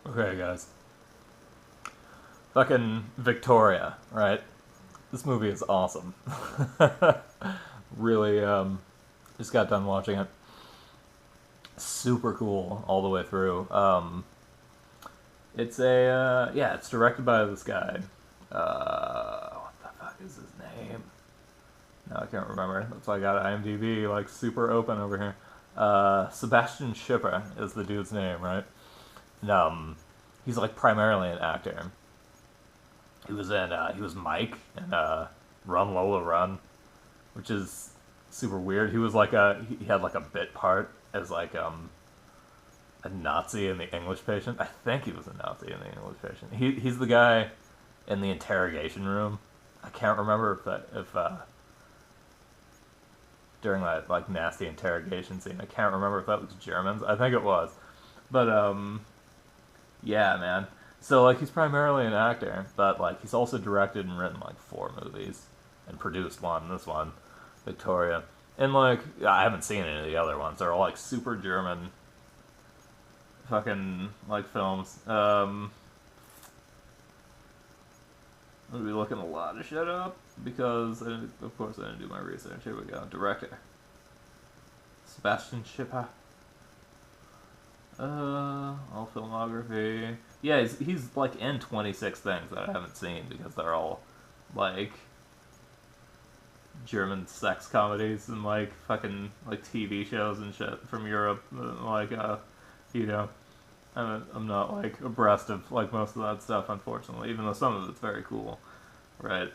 Okay, guys. Fucking Victoria, right? This movie is awesome. Really, just got done watching it. Super cool all the way through. It's directed by this guy. What the fuck is his name? No, I can't remember. That's why I got IMDb like super open over here. Sebastian Schipper is the dude's name, right? And, he's like primarily an actor. He was Mike in Run Lola Run, which is super weird. He had like a bit part as like a Nazi in the English Patient. I think he was a Nazi in the English Patient. He's the guy in the interrogation room. I can't remember if during that like nasty interrogation scene. I can't remember if that was Germans. I think it was, but yeah, man. So like he's primarily an actor, but like he's also directed and written like four movies and produced one. This one, Victoria, and like I haven't seen any of the other ones. They're all like super German, fucking like films. I'm gonna be looking a lot of shit up because of course I didn't do my research. Here we go. Director Sebastian Schipper. All filmography. Yeah, he's like in 26 things that I haven't seen because they're all like German sex comedies and like fucking like TV shows and shit from Europe. Like you know, I'm not like abreast of like most of that stuff, unfortunately. Even though some of it's very cool, right?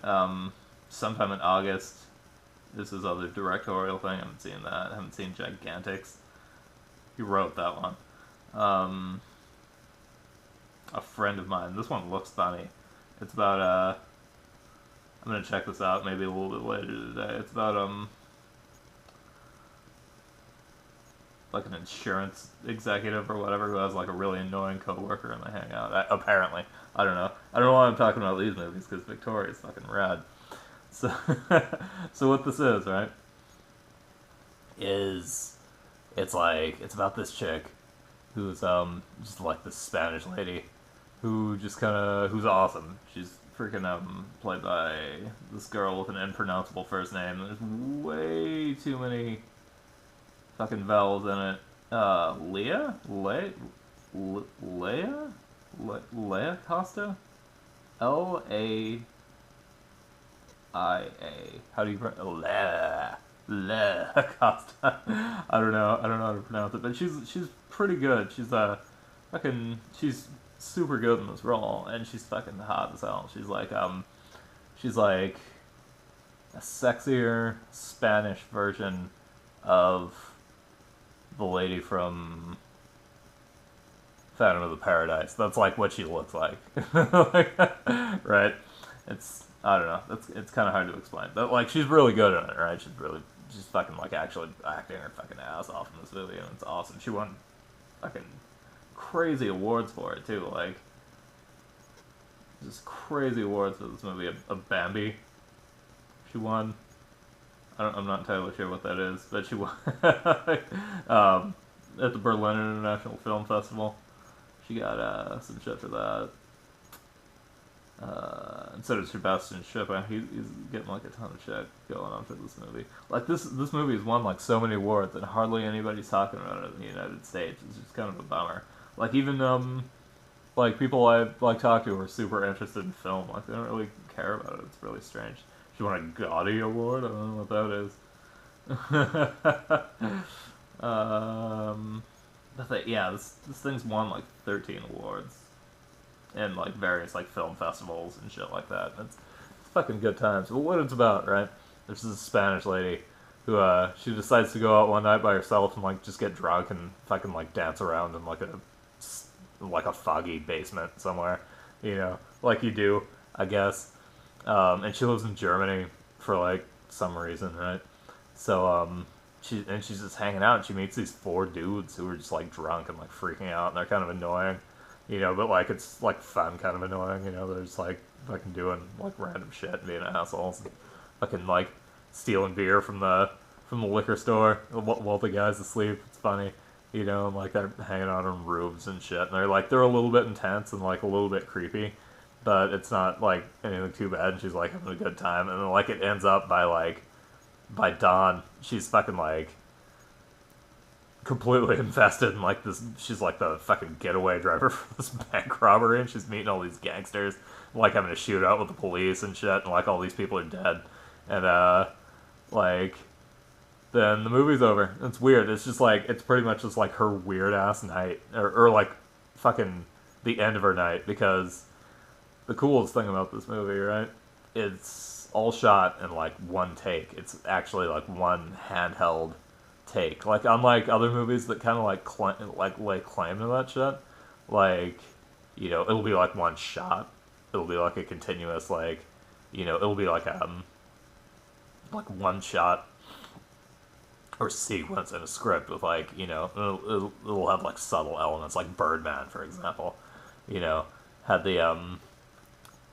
Sometime in August, this is other directorial thing. I haven't seen that. I haven't seen Gigantics. He wrote that one. A friend of mine. This one looks funny. It's about I'm gonna check this out maybe a little bit later today. It's about like an insurance executive or whatever who has like a really annoying coworker and they hang out. Apparently, I don't know. I don't know why I'm talking about these movies because Victoria's fucking rad. So, so what this is, right? Is it's about this chick who's just like this Spanish lady who just kind of who's awesome. She's freaking played by this girl with an unpronounceable first name. There's way too many fucking vowels in it. Leah, Leah Costa, Laia. How do you pronounce Leah Costa? I don't know how to pronounce it, but she's pretty good. She's super good in this role, and she's fucking hot as hell. She's like a sexier Spanish version of the lady from Phantom of the Paradise. That's like what she looks like, like, right? I don't know. It's kind of hard to explain, but like she's really good in it, right? She's fucking like actually acting her fucking ass off in this movie, and it's awesome. She won fucking crazy awards for it too, like just crazy awards for this movie. A Bambi, she won. I'm not entirely sure what that is, but she won at the Berlin International Film Festival. She got some shit for that. And so did Sebastian Schipper. He's getting like a ton of shit going on for this movie. Like this movie has won like so many awards, and hardly anybody's talking about it in the United States. It's just kind of a bummer. Like even like people I've like talked to are super interested in film. Like they don't really care about it. It's really strange. She won a Gaudi Award. I don't know what that is. This thing's won like 13 awards and like various like film festivals and shit like that. It's fucking good times. But what it's about, right? There's this Spanish lady who she decides to go out one night by herself and like just get drunk and fucking like dance around in like a foggy basement somewhere, like you do, I guess. And she lives in Germany for like some reason, right? So she's just hanging out and she meets these four dudes who are just like drunk and like freaking out and they're kind of annoying. But like it's like fun kind of annoying, they're just like fucking doing like random shit and being assholes and fucking like stealing beer from the liquor store while the guy's asleep. It's funny. you know, and like they're hanging out on roofs and shit, and they're a little bit intense and like a little bit creepy, but it's not like anything too bad. And she's like having a good time, and then like it ends up by like by dawn, she's fucking like completely invested in like this. She's like the fucking getaway driver for this bank robbery, and she's meeting all these gangsters, like having a shootout with the police and shit, and like all these people are dead, and like then the movie's over. It's weird. It's just like it's pretty much just like her weird ass night, or like fucking the end of her night, because the coolest thing about this movie, right? It's all shot in like one take. It's actually like one handheld take. Like unlike other movies that kind of like lay claim to that shit, like you know it'll be like one shot. It'll be like a continuous like you know it'll be like one shot or sequence in a script with like you know it'll have like subtle elements like Birdman for example, you know had the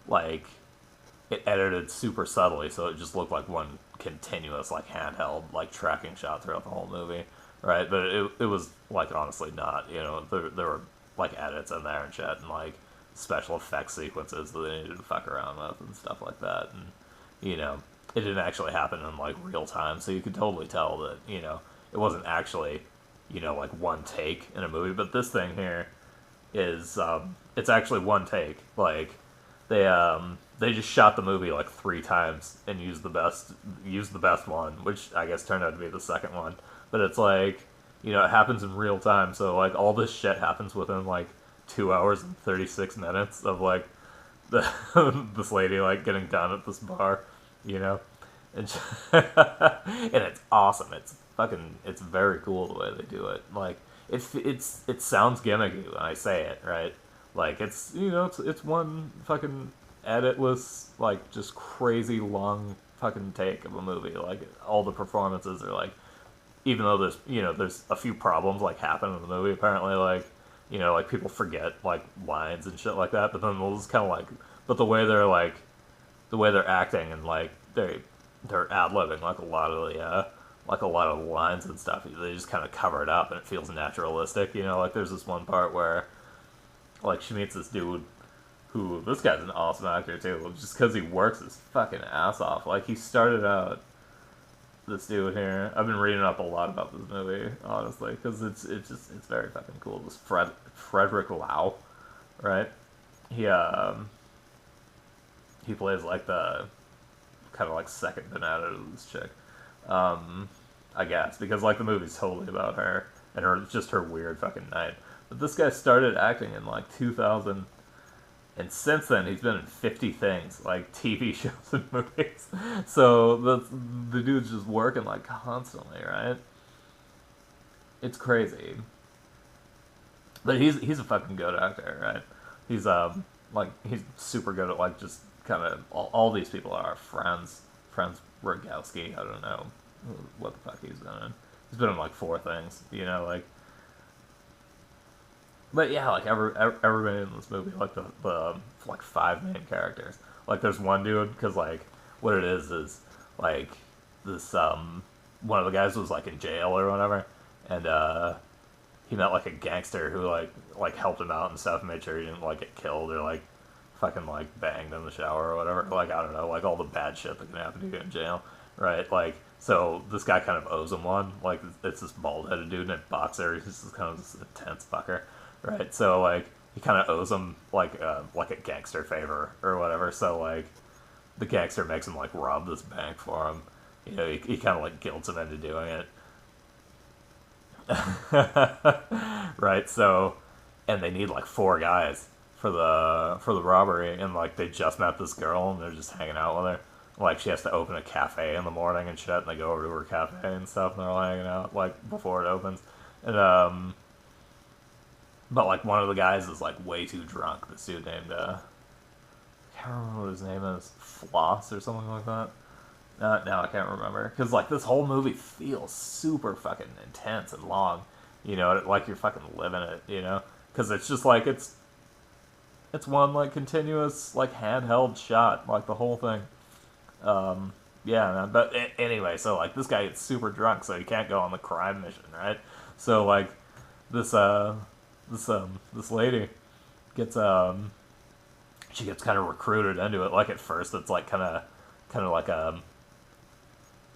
like it edited super subtly so it just looked like one continuous like handheld like tracking shot throughout the whole movie, right? But it was like honestly not, you know, there were like edits in there and shit and like special effects sequences that they needed to fuck around with and stuff like that, and you know it didn't actually happen in like real time, so you could totally tell that you know it wasn't actually you know like one take in a movie. But this thing here is it's actually one take. Like they just shot the movie like 3 times and used the best one, which I guess turned out to be the second one. But it's like you know it happens in real time, so like all this shit happens within like 2 hours and 36 minutes of like the this lady like getting done at this bar, you know, and and it's awesome. It's very cool the way they do it. Like it sounds gimmicky when I say it, right? Like it's you know it's one fucking editless like just crazy long fucking take of a movie. Like all the performances are like, even though there's you know there's a few problems like happen in the movie apparently, like you know like people forget like lines and shit like that, but then they'll just kind of like but the way they're acting and like they're ad-libbing like a lot of the lines and stuff, they just kind of cover it up and it feels naturalistic, you know. Like there's this one part where like she meets this dude who this guy's an awesome actor too, just because he works his fucking ass off. Like he started out this dude here. I've been reading up a lot about this movie honestly because it's very fucking cool. This Frederick Lau, right? He plays like the kind of like second banana to this chick, I guess, because like the movie's totally about her and just her weird fucking night. But this guy started acting in like 2000, and since then he's been in 50 things, like TV shows and movies. So the dude's just working like constantly, right? It's crazy. But he's a fucking good actor, right? He's like he's super good at like just kind of all these people are Franz Rogowski. I don't know what the fuck he's been in. He's been in like 4 things, you know, like. But yeah, like everybody in this movie, like the like 5 main characters. Like there's one dude because like what it is like this one of the guys was like in jail or whatever, and he met like a gangster who like helped him out and stuff, made sure he didn't like get killed or like fucking like banged in the shower or whatever. Like I don't know, like all the bad shit that can happen to you in jail, right? Like so this guy kind of owes him one. Like it's this bald headed dude named Boxer. He's just kind of this intense fucker, right? So like he kind of owes him like a gangster favor or whatever. So like the gangster makes him like rob this bank for him. You know, he kind of like guilts him into doing it. Right, so and they need like 4 guys for the robbery, and like they just met this girl and they're just hanging out with her. Like she has to open a cafe in the morning and shit, and they go over to her cafe and stuff, and they're all hanging out like before it opens. And but like one of the guys is like way too drunk. This dude named I can't remember what his name is, Floss or something like that. Now I can't remember, because like this whole movie feels super fucking intense and long, you know, like you're fucking living it, you know, because it's just like it's one like continuous like handheld shot, like the whole thing. Yeah, man. But anyway, so like this guy gets super drunk, so he can't go on the crime mission, right? So like this this lady gets she gets kind of recruited into it. Like at first, it's like kind of like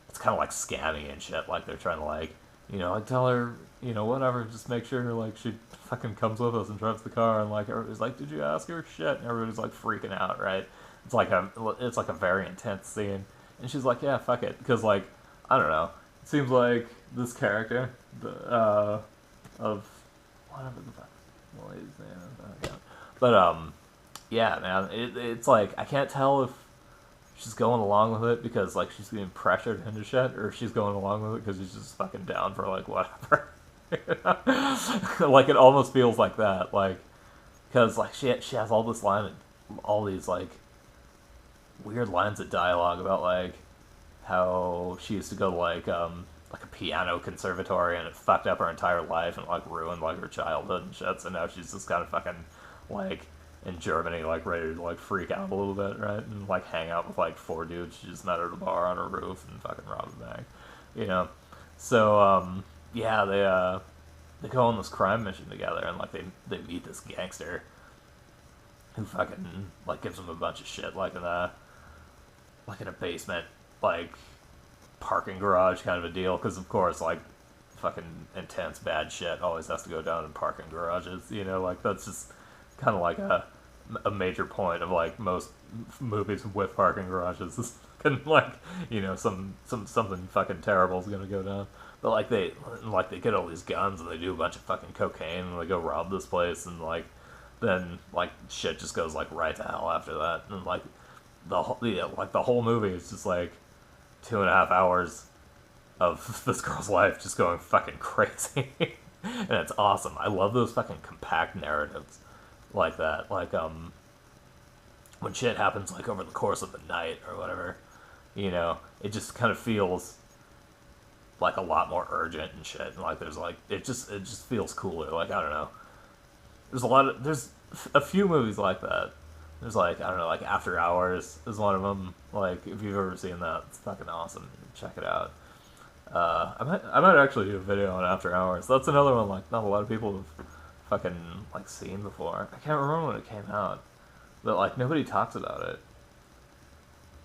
it's kind of like scammy and shit. Like they're trying to like, like tell her, whatever, just make sure like she fucking comes with us and drives the car. And like everybody's like, did you ask her? Shit, and everybody's like freaking out, right? It's like a very intense scene, and she's like, yeah, fuck it, because like I don't know, it seems like this character, of whatever the fuck, what is that? But yeah, man, it's like I can't tell if she's going along with it because like she's being pressured into shit, or if she's going along with it because she's just fucking down for like whatever. Like it almost feels like that, like because like she has all this line, all these like weird lines of dialogue about like how she used to go to like a piano conservatory and it fucked up her entire life and like ruined like her childhood and shit. So now she's just kind of fucking like in Germany, like ready to like freak out a little bit, right? And like hang out with like four dudes she just met at a bar on a roof and fucking rob a bank, So yeah, they go on this crime mission together and like they meet this gangster who fucking like gives them a bunch of shit like in a basement like parking garage kind of a deal, because of course like fucking intense bad shit always has to go down in parking garages, like that's just kind of like a major point of like most movies with parking garages is fucking like something fucking terrible is gonna go down. But like they get all these guns and they do a bunch of fucking cocaine and they go rob this place, and like then like shit just goes like right to hell after that, and like the whole movie is just like 2.5 hours of this girl's life just going fucking crazy. And it's awesome. I love those fucking compact narratives like that. Like when shit happens like over the course of the night or whatever, it just kind of feels like a lot more urgent and shit. And like there's like it just feels cooler. Like I don't know. There's a few movies like that. There's like, I don't know, like After Hours is one of them. Like if you've ever seen that, it's fucking awesome. Check it out. I might actually do a video on After Hours. That's another one like not a lot of people have fucking like seen before. I can't remember when it came out, but like nobody talks about it.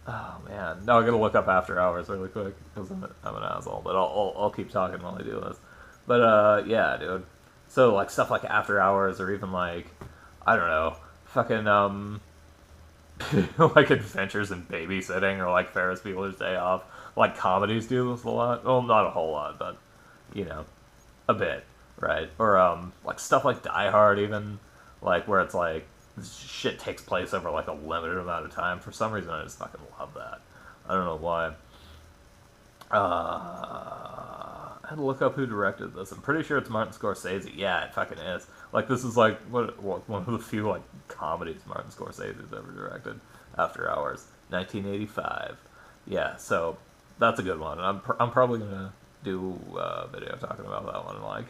Oh man, now I gotta look up After Hours really quick because I'm an asshole. But I'll keep talking while I do this. But yeah, dude. So like stuff like After Hours, or even like I don't know, fucking like Adventures in Babysitting, or like Ferris Bueller's Day Off. Like comedies do this a lot. Well, not a whole lot, but a bit, right? Or like stuff like Die Hard, even like where it's like shit takes place over like a limited amount of time. For some reason, I just fucking love that. I don't know why. I had to look up who directed this. I'm pretty sure it's Martin Scorsese. Yeah, it fucking is. Like this is like one of the few like comedies Martin Scorsese's ever directed. After Hours, 1985. Yeah, so that's a good one. And I'm probably gonna do a video talking about that one like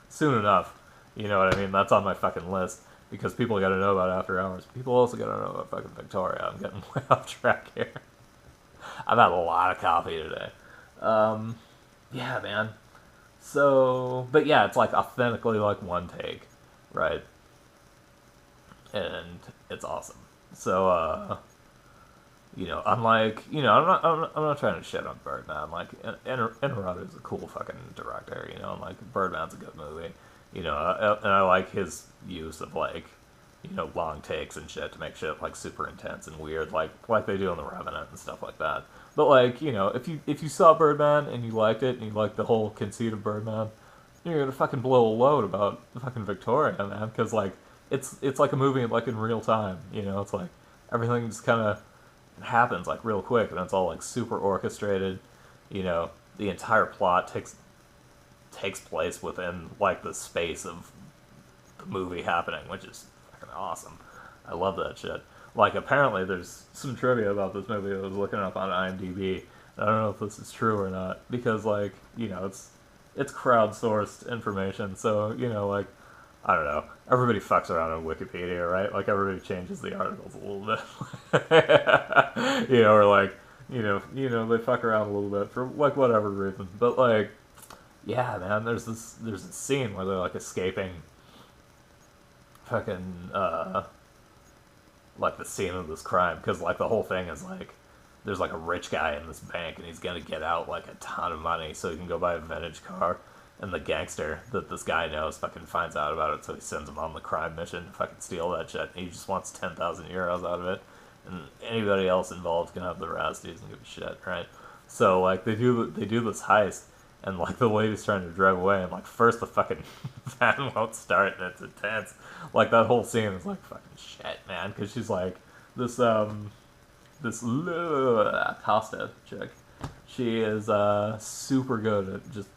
soon enough. You know what I mean? That's on my fucking list because people got to know about After Hours. People also got to know about fucking Victoria. I'm getting way off track here. I've had a lot of coffee today. Yeah, man. So, but yeah, it's like authentically like one take, right? And it's awesome. So, unlike, I'm not trying to shit on Birdman. Like, Inarritu is a cool fucking director, and like Birdman's a good movie, and I like his use of like, long takes and shit to make shit like super intense and weird, like they do in The Revenant and stuff like that. But like, if you saw Birdman and you liked it and you liked the whole conceit of Birdman, you're gonna fucking blow a load about fucking Victoria, man, because like it's like a movie like in real time. It's like everything just kind of happens like real quick and it's all like super orchestrated. The entire plot takes place within like the space of the movie happening, which is fucking awesome. I love that shit. Like, apparently there's some trivia about this movie I was looking up on IMDb. I don't know if this is true or not, because, like, it's crowdsourced information, so, like, I don't know, everybody fucks around on Wikipedia, right? Like, everybody changes the articles a little bit. Or, like, they fuck around a little bit for, like, whatever reason. But, like, yeah, man, there's a scene where they're like escaping fucking like the scene of this crime, because like the whole thing is like there's like a rich guy in this bank and he's gonna get out like a ton of money so he can go buy a vintage car, and the gangster that this guy knows fucking finds out about it, so he sends him on the crime mission to fucking steal that shit. And he just wants 10,000 euros out of it, and anybody else involved can have the rest. He doesn't give a shit, right? So like they do this heist, and like the lady's trying to drive away, and like first the fucking van won't start, and it's intense. Like that whole scene is like fucking shit, man, because she's like this Costa chick. She is super good at just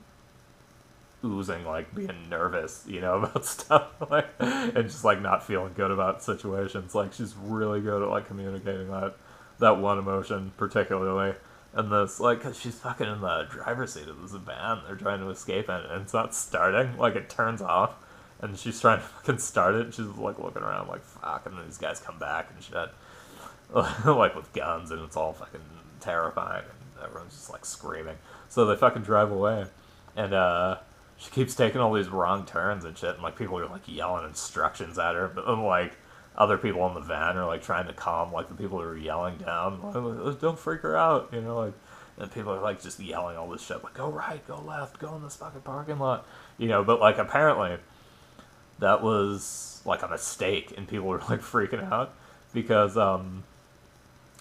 oozing like being nervous, about stuff, like, and just like not feeling good about situations. Like she's really good at like communicating that one emotion particularly. And this, like, cause she's fucking in the driver's seat of this van. They're trying to escape in it, and it's not starting. Like, it turns off, and she's trying to fucking start it. And she's like looking around, like, fuck. And then these guys come back and shit, like with guns, and it's all fucking terrifying. And everyone's just like screaming. So they fucking drive away, and she keeps taking all these wrong turns and shit. And like people are like yelling instructions at her, but then like other people in the van are like trying to calm like the people who are yelling down, like, don't freak her out, like, and people are like just yelling all this shit, like go right, go left, go in this fucking parking lot, but like apparently that was like a mistake, and people were like freaking out because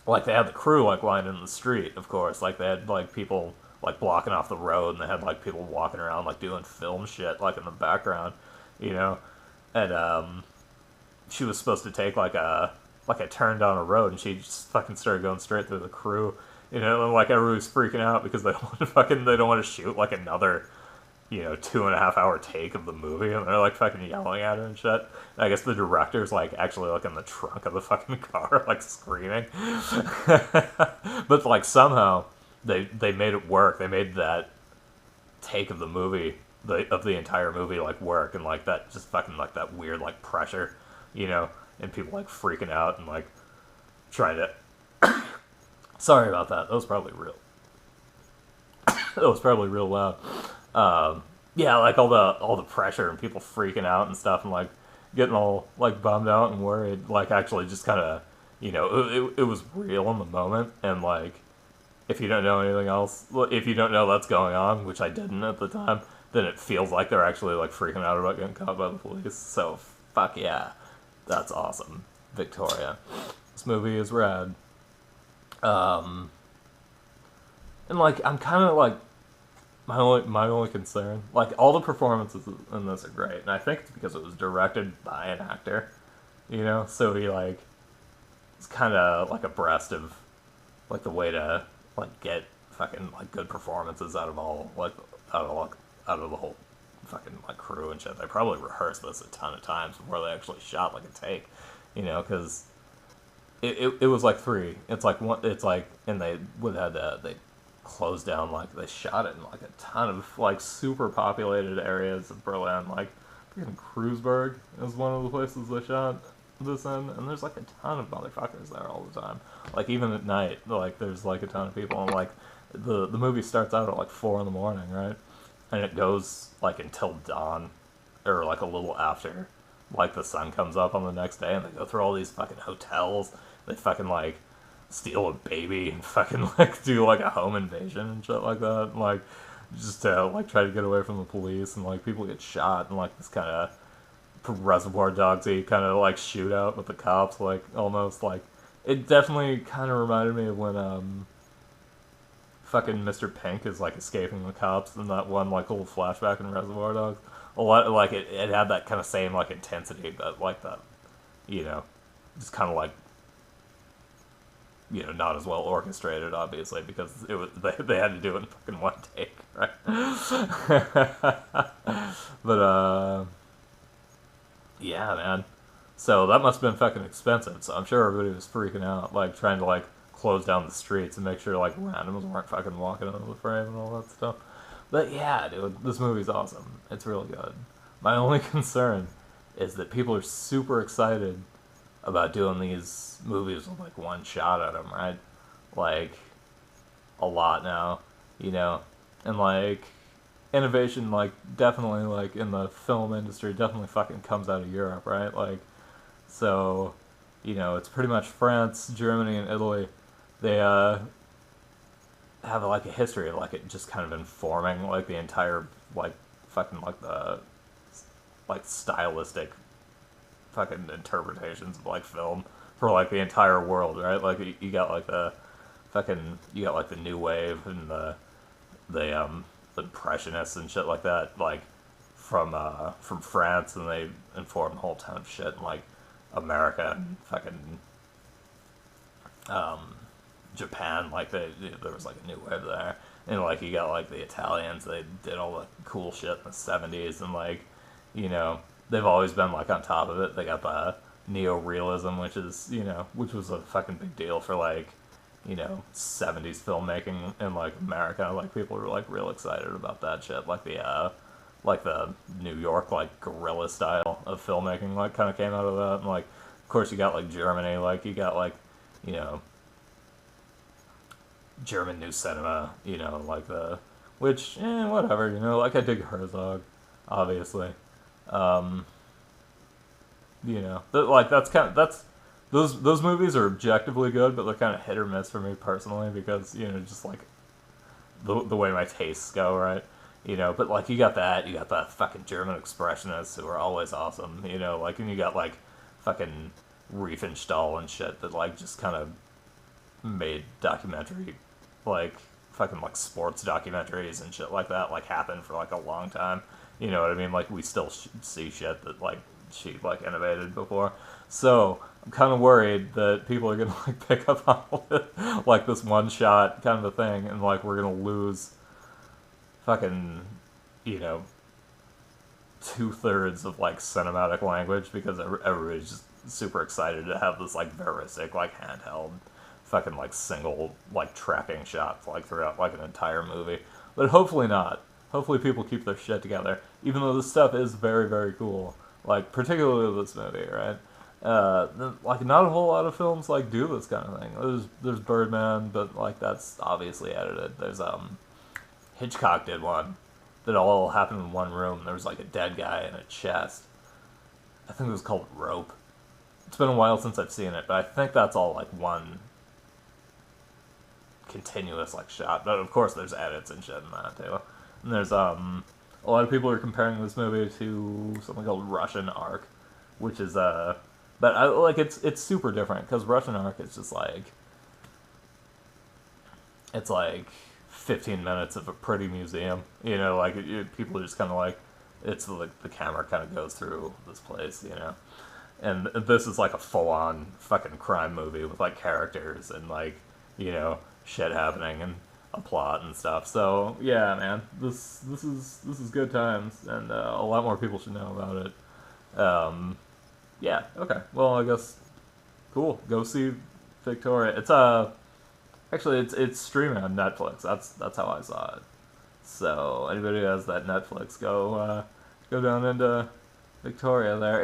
like they had the crew like lying in the street, of course, like they had like people like blocking off the road, and they had like people walking around like doing film shit like in the background, and she was supposed to take like a turn down a road, and she just fucking started going straight through the crew, and like everybody's freaking out because they don't want to shoot like another 2.5 hour take of the movie, and they're like fucking yelling at her and shit. And I guess the director's like actually like in the trunk of the fucking car like screaming. But like somehow they made it work. They made that take of the movie, of the entire movie, like work, and like that just fucking like that weird like pressure, and people like freaking out and like trying to. Sorry about that. That was probably real. That was probably real loud. Yeah, like all the pressure and people freaking out and stuff, and like getting all like bummed out and worried. Like actually just kind of, it was real in the moment, and like if you don't know anything else, if you don't know that's going on, which I didn't at the time, then it feels like they're actually like freaking out about getting caught by the police. So fuck yeah. That's awesome, Victoria. This movie is rad. And like I'm kind of like my only concern, like all the performances in this are great, and I think it's because it was directed by an actor, so he like is kind of like abreast of like the way to like get fucking like good performances out of all like out of the whole fucking like crew and shit. They probably rehearsed this a ton of times before they actually shot like a take, because it was like three. It's like one. It's like, and they would have they closed down, like they shot it in like a ton of like super populated areas of Berlin. Like freaking Kreuzberg is one of the places they shot this in, and there's like a ton of motherfuckers there all the time. Like even at night, like there's like a ton of people, and like the movie starts out at like 4 in the morning, right? And it goes like until dawn, or like a little after, like the sun comes up on the next day, and they go through all these fucking hotels. They fucking like steal a baby and fucking like do like a home invasion and shit like that, and, like just to like try to get away from the police, and like people get shot, and like this kind of Reservoir Dogsy kind of like shootout with the cops, like almost like it definitely kind of reminded me of when fucking Mr. Pink is like escaping the cops in that one like little flashback in Reservoir Dogs. A lot like it had that kind of same like intensity, but like that, just kind of like not as well orchestrated, obviously, because it was they had to do it in fucking one take, right? But yeah, man. So that must have been fucking expensive. So I'm sure everybody was freaking out, like trying to like close down the streets and make sure like randoms weren't fucking walking into the frame and all that stuff. But yeah, dude, this movie's awesome. It's really good. My only concern is that people are super excited about doing these movies with like one shot at them, right? Like a lot now, and like innovation, like, definitely, like, in the film industry, definitely fucking comes out of Europe, right? Like, so, it's pretty much France, Germany, and Italy. They, have, like, a history of, like, it just kind of informing, like, the entire, like, fucking, like, the, like, stylistic fucking interpretations of, like, film for, like, the entire world, right? Like, you got, like, you got, like, the new wave and the impressionists and shit like that, like, from France, and they informed a whole ton of shit in, like, America and fucking, um, Japan, like, there was, like, a new wave there. And, like, you got, like, the Italians, they did all the cool shit in the 70s, and, like, they've always been, like, on top of it. They got the neo-realism, which was a fucking big deal for, like, 70s filmmaking in, like, America. Like, people were, like, real excited about that shit. Like, the New York, like, guerrilla style of filmmaking, like, kind of came out of that. And, like, of course, you got, like, Germany, like, you got, like, you know, German new cinema, which, whatever, like, I dig Herzog, obviously. Um, like, those movies are objectively good, but they're kind of hit or miss for me personally, because, just, like, the way my tastes go, right? But, like, you got that fucking German expressionists who are always awesome, like, and you got, like, fucking Riefenstahl and shit that, like, just kind of made documentary, like, fucking, like, sports documentaries and shit like that, like, happen for, like, a long time. You know what I mean? Like, we still see shit that, like, she, like, innovated before. So, I'm kind of worried that people are gonna, like, pick up on all this, like, this one-shot kind of a thing, and, like, we're gonna lose fucking, you know, 2/3 of, like, cinematic language, because everybody's just super excited to have this, like, veristic, like, handheld fucking, like, single, like, tracking shots, like, throughout, like, an entire movie. But hopefully not. Hopefully people keep their shit together, even though this stuff is very, very cool. Like, particularly this movie, right? Like, not a whole lot of films, like, do this kind of thing. There's Birdman, but, like, that's obviously edited. There's, Hitchcock did one that all happened in one room. There was, like, a dead guy in a chest. I think it was called Rope. It's been a while since I've seen it, but I think that's all, like, one continuous, like, shot. But, of course, there's edits and shit in that, too. And there's, a lot of people are comparing this movie to something called Russian Ark, which is, but, it's super different, because Russian Ark is just, like, it's, like, 15 minutes of a pretty museum, like, people are just kind of, like, it's, like, the camera kind of goes through this place, and this is, like, a full-on fucking crime movie with, like, characters and, like, shit happening and a plot and stuff. So yeah, man, this is good times, and a lot more people should know about it. Yeah, okay. Well, I guess cool. Go see Victoria. It's actually it's streaming on Netflix. That's how I saw it. So anybody who has that Netflix, go down into Victoria there.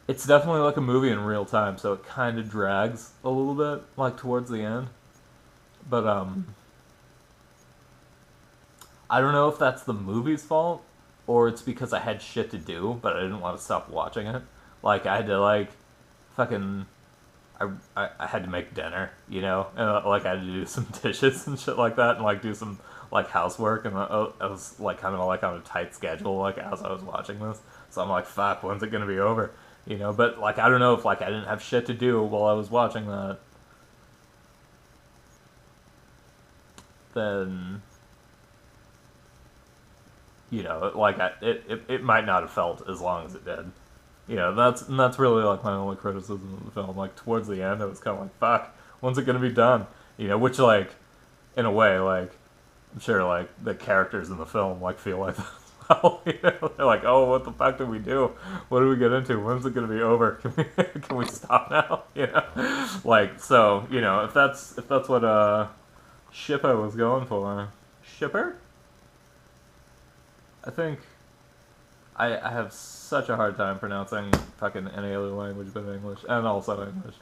It's definitely like a movie in real time, so it kind of drags a little bit, like, towards the end. But, I don't know if that's the movie's fault, or it's because I had shit to do, but I didn't want to stop watching it. Like, I had to, like, fucking... I had to make dinner, And, like, I had to do some dishes and shit like that, and, like, do some, like, housework, and I was, like, kind of, like, on a tight schedule, like, as I was watching this. So I'm like, fuck, when's it gonna be over? But, like, I don't know if, like, I didn't have shit to do while I was watching that, then, like, it might not have felt as long as it did. That's really, like, my only criticism of the film. Like, towards the end, I was kind of like, fuck, when's it gonna be done? Which, like, in a way, like, I'm sure, like, the characters in the film, like, feel like that. Well, they're like, oh, what the fuck did we do? What did we get into? When's it gonna be over? Can we stop now? Like, so, if that's what Shipper was going for. Shipper? I think I have such a hard time pronouncing fucking any other language but English, and also English.